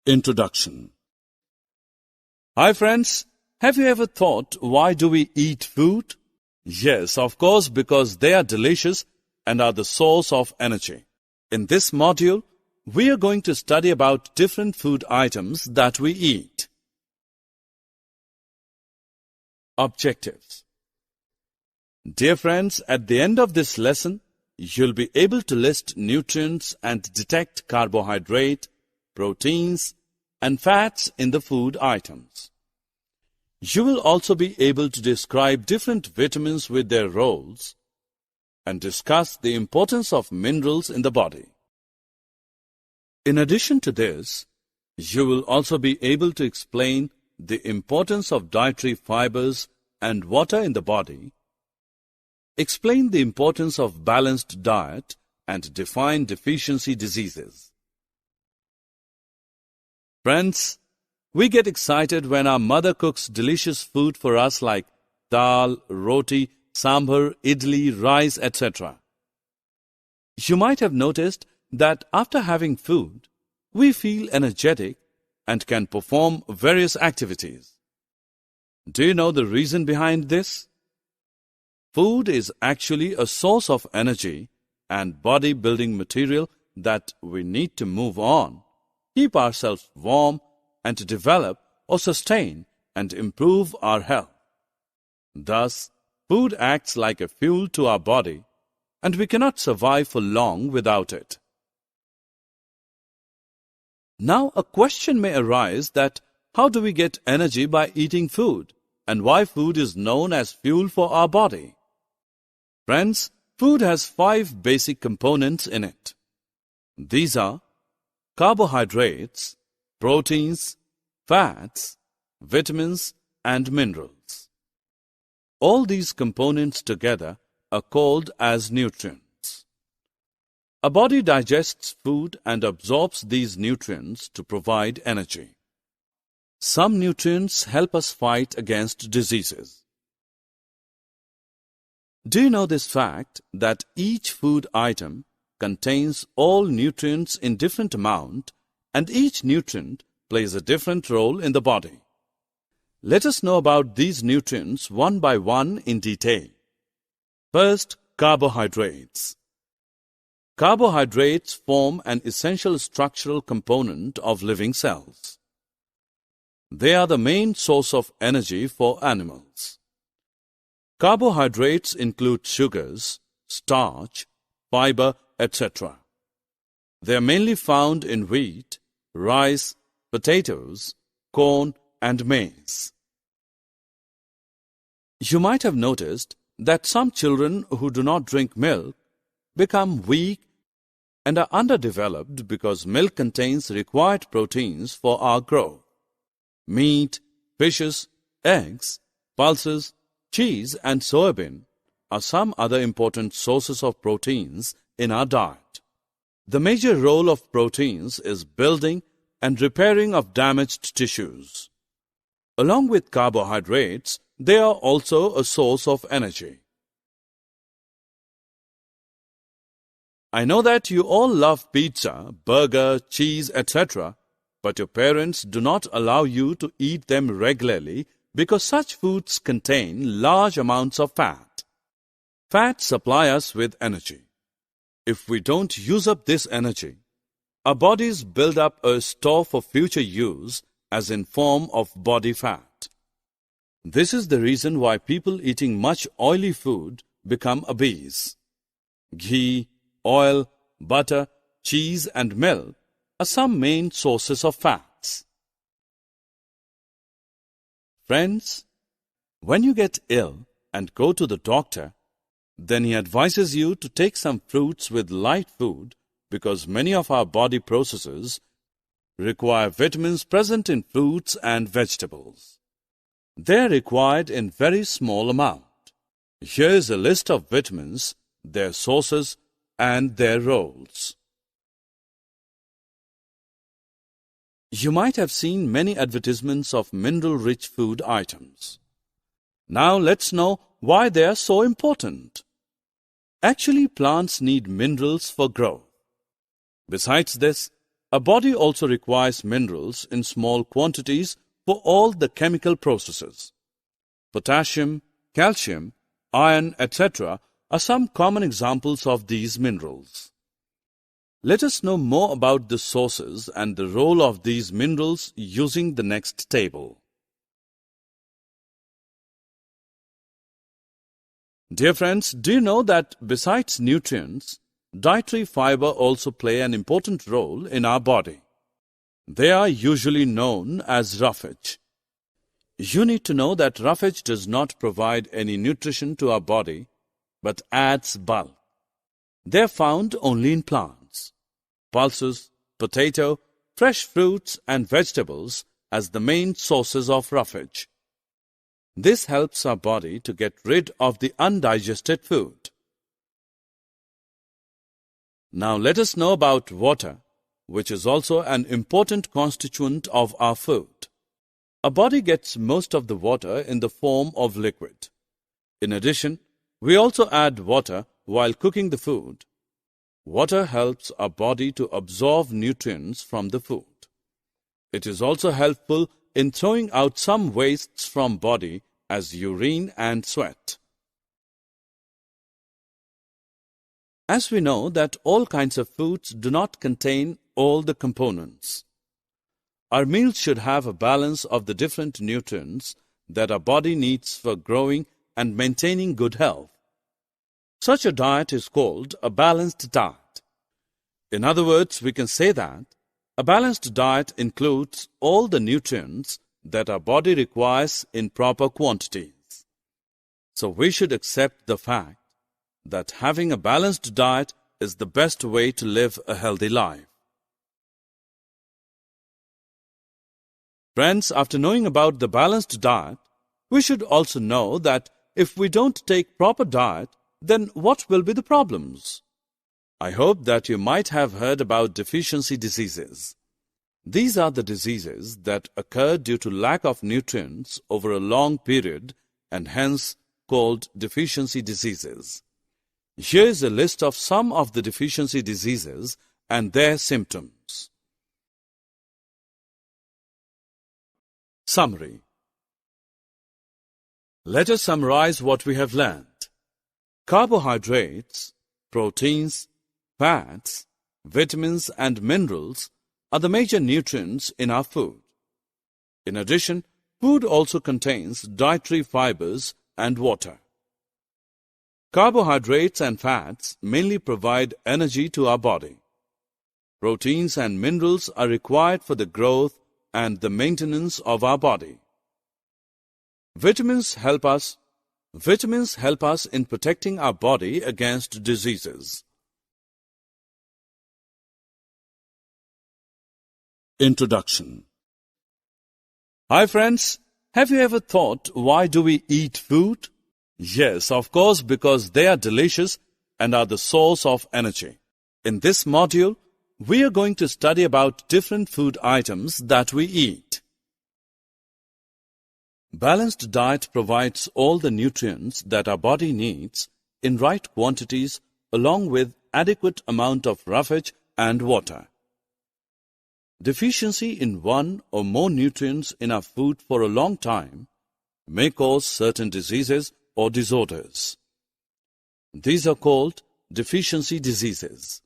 Introduction. Hi friends, have you ever thought why do we eat food? Yes, of course, because they are delicious and are the source of energy. In this module, we are going to study about different food items that we eat. Objectives. Dear friends, at the end of this lesson, you'll be able to list nutrients and detect carbohydrate, proteins, and fats in the food items. You will also be able to describe different vitamins with their roles and discuss the importance of minerals in the body. In addition to this, you will also be able to explain the importance of dietary fibers and water in the body, explain the importance of balanced diet, and define deficiency diseases. Friends, we get excited when our mother cooks delicious food for us like dal, roti, sambar, idli, rice, etc. You might have noticed that after having food, we feel energetic and can perform various activities. Do you know the reason behind this? Food is actually a source of energy and body-building material that we need to move on, keep ourselves warm, and to develop or sustain and improve our health. Thus, food acts like a fuel to our body, and we cannot survive for long without it. Now, a question may arise that how do we get energy by eating food, and why food is known as fuel for our body? Friends, food has 5 basic components in it. These are carbohydrates, proteins, fats, vitamins, and minerals. All these components together are called as nutrients. A body digests food and absorbs these nutrients to provide energy. Some nutrients help us fight against diseases. Do you know this fact that each food item contains all nutrients in different amount, and each nutrient plays a different role in the body? Let us know about these nutrients one by one in detail. First, carbohydrates. Carbohydrates form an essential structural component of living cells. They are the main source of energy for animals. Carbohydrates include sugars, starch, fiber, etc. They are mainly found in wheat, rice, potatoes, corn, and maize. You might have noticed that some children who do not drink milk become weak and are underdeveloped because milk contains required proteins for our growth. Meat, fishes, eggs, pulses, cheese, and soybean are some other important sources of proteins in our diet. The major role of proteins is building and repairing of damaged tissues. Along with carbohydrates, they are also a source of energy. I know that you all love pizza, burger, cheese, etc., but your parents do not allow you to eat them regularly because such foods contain large amounts of fat. Fats supply us with energy. If we don't use up this energy, our bodies build up a store for future use as in form of body fat. This is the reason why people eating much oily food become obese. Ghee, oil, butter, cheese, and milk are some main sources of fats. Friends, when you get ill and go to the doctor, then he advises you to take some fruits with light food because many of our body processes require vitamins present in fruits and vegetables. They are required in very small amount. Here is a list of vitamins, their sources, and their roles. You might have seen many advertisements of mineral-rich food items. Now let's know why they are so important. Actually, plants need minerals for growth. Besides this, a body also requires minerals in small quantities for all the chemical processes. Potassium, calcium, iron, etc. are some common examples of these minerals. Let us know more about the sources and the role of these minerals using the next table. Dear friends, do you know that besides nutrients, dietary fiber also play an important role in our body? They are usually known as roughage. You need to know that roughage does not provide any nutrition to our body, but adds bulk. They are found only in plants, pulses, potato, fresh fruits and vegetables as the main sources of roughage. This helps our body to get rid of the undigested food. Now let us know about water, which is also an important constituent of our food. Our body gets most of the water in the form of liquid. In addition, we also add water while cooking the food. Water helps our body to absorb nutrients from the food. It is also helpful in throwing out some wastes from body as urine and sweat. As we know that all kinds of foods do not contain all the components. Our meals should have a balance of the different nutrients that our body needs for growing and maintaining good health. Such a diet is called a balanced diet. In other words, we can say that a balanced diet includes all the nutrients that our body requires in proper quantities. So we should accept the fact that having a balanced diet is the best way to live a healthy life. Friends, after knowing about the balanced diet, we should also know that if we don't take proper diet, then what will be the problems? I hope that you might have heard about deficiency diseases. These are the diseases that occur due to lack of nutrients over a long period and hence called deficiency diseases. Here is a list of some of the deficiency diseases and their symptoms. Summary. Let us summarize what we have learned. Carbohydrates, proteins, fats, vitamins and minerals are the major nutrients in our food. In addition, food also contains dietary fibers and water. Carbohydrates and fats mainly provide energy to our body. Proteins and minerals are required for the growth and the maintenance of our body. Vitamins help us in protecting our body against diseases. Introduction. Hi friends, have you ever thought why do we eat food? Yes, of course, because they are delicious and are the source of energy. In this module, we are going to study about different food items that we eat. Balanced diet provides all the nutrients that our body needs in right quantities along with adequate amount of roughage and water. Deficiency in one or more nutrients in our food for a long time may cause certain diseases or disorders. These are called deficiency diseases.